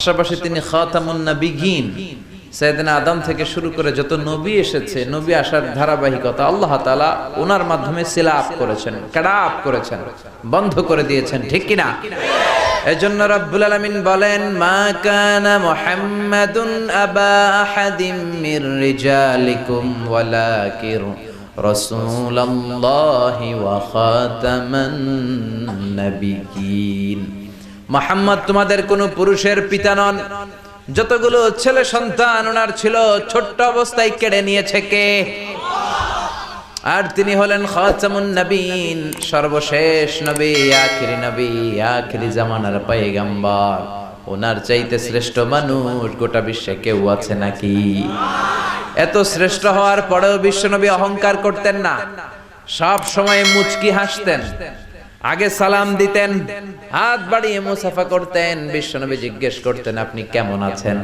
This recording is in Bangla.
পাশাপাশি তিনি খাতামুন নবিয়্যিন, সাইয়েদনা আদম থেকে শুরু করে যত নবী এসেছে, নবী আসার ধারাবাহিকতা আল্লাহ তাআলা ওনার মাধ্যমে সিলাপ করেছেন, কাটাপ করেছেন, বন্ধ করে দিয়েছেন, ঠিক কিনা? এজন্য রব্বুল আলামিন বলেন, মা কানা মুহাম্মাদুন আবা আহাদিম মির রিজালিকুম ওয়ালাকিন রাসূলুল্লাহি ওয়া খাতামান নাবিয়্যিন। মুহাম্মদ তোমাদের কোন পুরুষের পিতা নন। যতগুলো ছেলে সন্তান ওনার ছিল, ছোট্ট অবস্থায় কেড়ে নিয়েছে কে? আর তিনি হলেন খাতামুন নবীন, সর্বশেষ নবী, আখিরি নবী, আখিরি জামানার পয়গম্বর। ওনার চাইতে শ্রেষ্ঠ মানুষ গোটা বিশ্বে কেউ আছে নাকি? এত শ্রেষ্ঠ হওয়ার পরেও বিশ্বনবী অহংকার করতেন না, সব সময় মুচকি হাসতেন, আগে সালাম দিতেন, হাত বাড়িয়ে মুসাফা করতেন। বিশ্বনবী জিজ্ঞেস করতেন, আপনি কেমন আছেন?